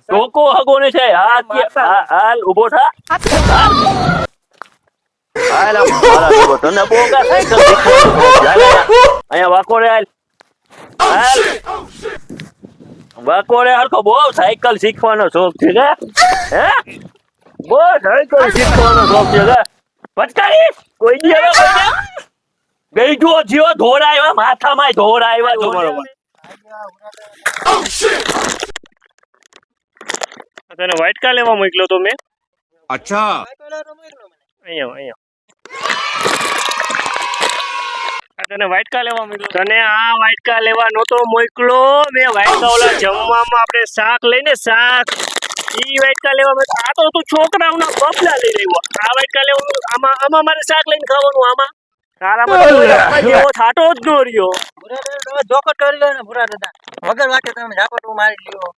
ટોકો હગો ને છે હાલ ઉભો થા હાલ મારા ઉભો તને બોગા સાયકલ અહીંયા વાકો રે હાલ વાકો રે હરખો બહુ સાયકલ શીખવાનો શોખ છે કે હે બહુ સાયકલ શીખવાનો શોખ છે કે પટકારી કોઈ દી હવે ગઈ જો જીઓ ધોરા આવ્યા માથામાં ધોરા આવ્યા તમારો તને વ્હાઈટ કાર લેવા મોકલ્યો તો મેં अच्छा અહીંયા તને વ્હાઈટ કાર લેવા મોકલ્યો તને આ વ્હાઈટ કાર લેવા નતો મોકલો મેં વ્હાઈટ કાર ઓલા જમવામાં આપણે શાક લઈને શાક ઈ વ્હાઈટ કાર લેવા આ તો તું છોકરાઓના બબલા લઈ રહ્યો આ વ્હાઈટ કાર લેવાનું આમાં મારે શાક લઈને ખાવાનું આમાં તારામાં જેવો છાટો જ નો રહ્યો ધોકો કરી લો ને ભૂરા દાદા વગર વાકે તમે ઝાપટું મારી લ્યો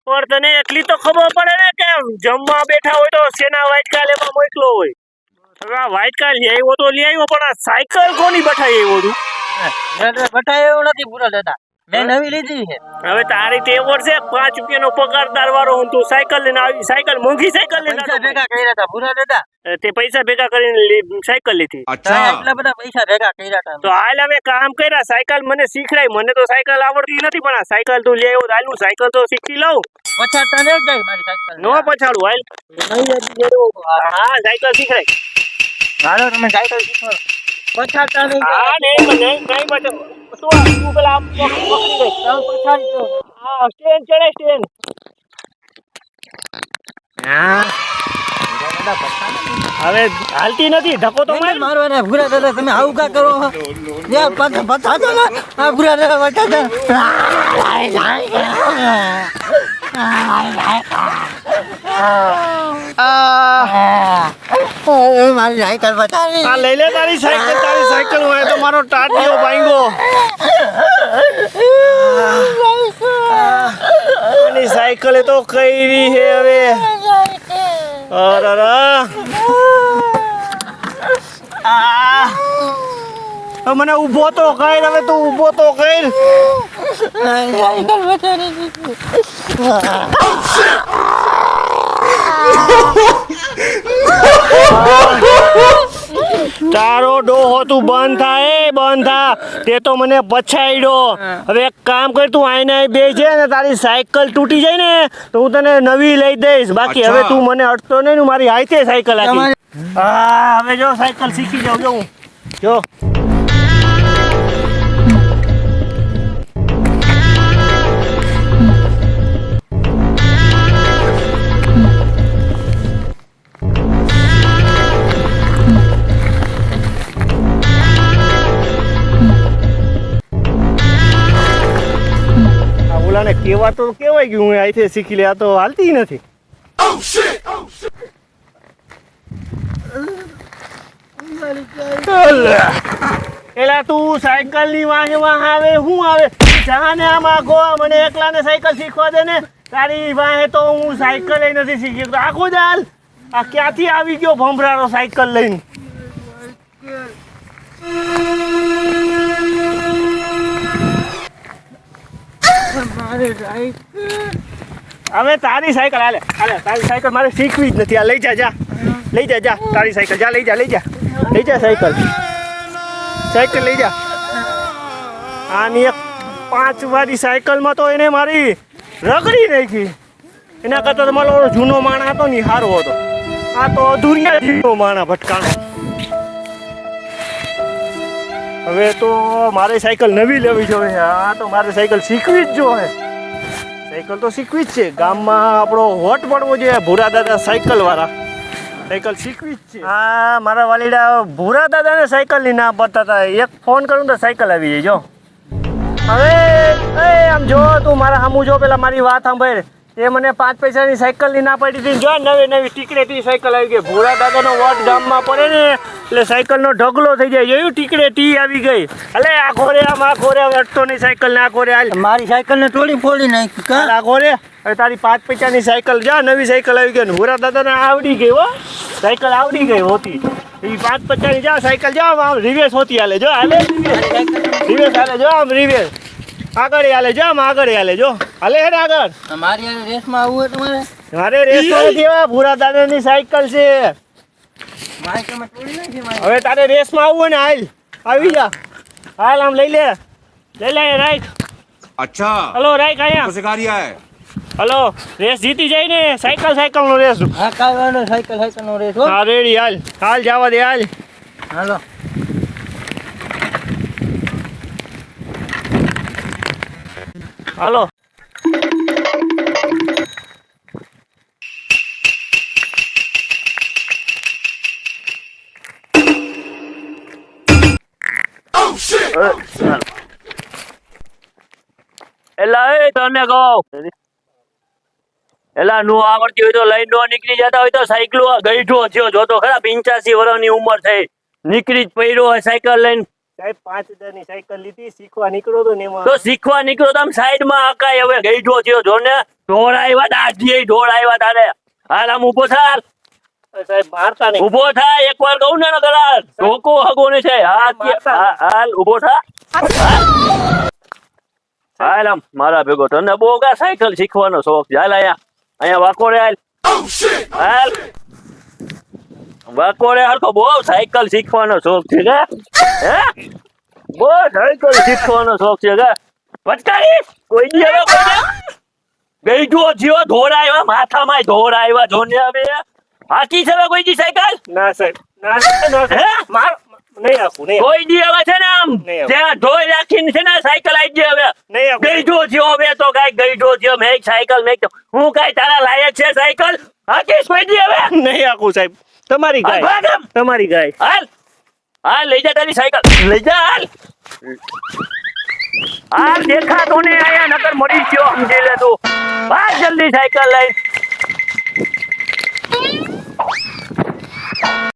પણ તને એટલી તો ખબર પડે ને કે જમવા બેઠા હોય તો સેના વ્હાઈટ કાર લેવા મોકલો હોય આ વ્હાઈટ કાર લઈ આવ્યો તો લઈ આવ્યો પણ આ સાયકલ કોની બઠાઈ આવ્યો તું બટાય એવું નથી ભૂરા દાદા મેં નવી લીધી છે હવે તારી તે વર્ષે 5 રૂપિયાનો પગારદાર વાળો હું તું સાયકલ લઈને આવી સાયકલ મોંઘી સાયકલ લઈને પૈસા ભેગા કર્યા હતા ભૂરા દાદા તે પૈસા ભેગા કરીને સાયકલ લીધી अच्छा એટલા બધા પૈસા ભેગા કર્યા હતા તો હાલ હવે કામ કર્યા સાયકલ મને શીખડાય મને તો સાયકલ આવડતી નથી પણ આ સાયકલ તું લઈ આવ્યો તો હાલ હું સાયકલ તો શીખી લઉં પછાડતા ને જાય મારી સાયકલ નો પછાડું હાલ હા સાયકલ શીખડાય હાલો તમે સાયકલ શીખો પછાડતા નહીં હા નહીં બચો તું પેલા આમ પકડી ગઈ પછાડી દો હા સ્ટેન્ડ ચડે સ્ટેન્ડ હવે હાલતી નથી ધક્કો તો માર મારવાના ભૂરા દાદા તમે આવું કા કરો યાર પછાડો ને આ ભૂરા દાદા પછાડો મારી સાયકલ પછાડી આ લઈ લે તારી સાયકલ હોય તો મારો ટાટિયો ભાંગો આની સાયકલ તો કઈ છે હવે અરે મને ઊભો તો કર હવે તું ઊભો તો કર સાયકલ પછાડી તારો ડોહો તું બંધ થા તે તો મને પછાડ્યો હવે એક કામ કર તું આઈને બે છે ને તારી સાયકલ તૂટી જાય ને તો હું તને નવી લઈ દઈશ બાકી હવે તું મને અડતો નહીં ને મારી હાથે સાયકલ આપી હા હવે જો સાયકલ શીખી જાઉં જો હું જો ઓલાને કેવા તો કેવાય ગયું હું અહીંથી શીખી લે આ તો હાલતી નથી એલા તું સાયકલ ની વાંહે આવે શું આવે જાને આમાં ગો મને એકલાને સાયકલ શીખવા દે ને તારી વાંહે તો હું સાયકલ નથી શીખી આખો જ હાલ આ ક્યાંથી આવી ગયો ભમરારો સાયકલ લઈને હવે તારી સાયકલ હાલે તારી સાયકલ મારે શીખવી જ નથી આ લઈ જા તારી સાયકલ જા લઈ જા સાયકલ લઈ જા આની એક 5 વાળી સાયકલમાં તો એને મારી રગડી નાખી એના કરતાં તો મારો જૂનો માણા હતો ને સારો હતો આ તો અધૂરિયા જૂનો માણા ભટકાણો હવે તો મારે સાયકલ નવી લેવી જોઈએ આ તો મારે સાયકલ શીખવી જ જોઈએ સાયકલ તો શીખવી જ છે ગામમાં આપણો હોટ પડવો જોઈએ ભૂરા દાદા સાયકલ વાળા સાયકલ શીખવી જ છે હા મારા વાલીડા ભૂરા દાદાને સાયકલની ના પડતા હતા એક ફોન કરું તો સાયકલ આવી જાય જો હવે આમ જો તું મારા સામું જો પેલા મારી વાત સાંભળ એ મને 5 પૈસાની સાયકલની ના પડી હતી જો નવી ટીકડેટી સાયકલ આવી ગઈ ભૂરા દાદાનો વોટ ગામમાં પડે ને એટલે સાયકલનો ઢગલો થઈ જાય જોયું ટીકડેટી આવી ગઈ અલે આ ઘોરે અટતો નહીં સાયકલ ને આ ઘોરે હાલ મારી સાયકલ ને તોડી ફોડી નાખી કા આ ઘોરે હવે તારી 5 પૈસાની સાયકલ જા નવી સાયકલ આવી ગઈ ને ભૂરા દાદાને આવડી ગઈ હો સાયકલ આવડી ગઈ હોતી એ 5 પૈસાની જા સાયકલ જા આમ રિવેસ હોતી હાલે જો હાલે રિવેસ હાલે જો આમ રિવેસ આગળ હાલે જો, આમ આગળ હાલે જો, હાલે હે ને આગળ. મારી હારે રેસમાં આવવું હોય તમારે? મારે રેસમાં નથી આવા, ભૂરા દાદાની સાયકલ છે. મારી તમે તોડી નાખી મારી. હવે તારે રેસમાં આવવું હોય ને હાલ, આવી જા. હાલ આમ લઈ લે રાઈટ. अच्छा હલો રાઈટ અહીંયા. तो सिखा रिया है હલો, રેસ જીતી જાય ને, સાયકલ નો રેસ. હા કાંઈ વાંધો નહીં, સાયકલ નો રેસ હો. હા રેડી, હાલ જવા દે, હાલ. હાલો. હાલો. એલા એ તને કહું, એલા નો આવડતી હોય તો લઈને નો નીકળી જતા હોય તો સાયકલો ગઈઠો થયો જોતો ખરા, 85 વર્ષની ઉંમર થઈ, નીકળી જ પડ્યો હોય સાયકલ લઈને. સાહેબ 5000 ની સાયકલ લીધી, શીખવા નીકળો તો ને એમાં. તો શીખવા નીકળ્યો તો આમ સાઈડમાં હકાય, હવે ગઈઠો થયો જો ને, ઢોળ આવ્યા, દાઢીએ ઢોળ આવ્યા તારે. હાલ આમ ઊભો થા, સાહેબ મારતા નહીં. ઊભો થા, એકવાર કહું ને કરા ધોકો હગો ને છે. હાલ ઊભો થા, હાલ આમ મારા ભેગો. તને બહુ કા સાયકલ શીખવાનો શોખ છે? હાલ અહીંયા વાકો રે, હાલ વાકો રે. હરખો બહુ સાયકલ શીખવાનો શોખ છે કે? હે, બહુ સાયકલ શીખવાનો શોખ છે કે? પટકારી કોઈ દી હવે કોઈ ગઈઠો થયો, ધોળ આવ્યા માથામાં, ધોળ આવ્યા જોને. હવે હાકી છે કોઈ દી સાયકલ? ના સાહેબ, ના હે, માર નહીં આપું, નહીં કોઈ દી હવે છે ને આમ નહીં. ત્યાં ઢોઈ રાખીને છે ને સાયકલ આવી જાય. હવે નહીં આપું. ગઈઠો થયો, હવે તો કાંઈ ગઈઠો થયો, મેં સાયકલ મેં હું કાંઈ તારા લાયક છે સાયકલ? હાકીશ કોઈ દી હવે? નહીં આપું સાહેબ, તમારી ગાય, ભાગ આમ. તમારી ગાય. હાલ લઈ જા તારી સાયકલ, લઈ જા હાલ દેખાતો ને આયા, નકર મરી ગયો સમજી લે તું. ભાગ જલ્દી સાયકલ લઈ.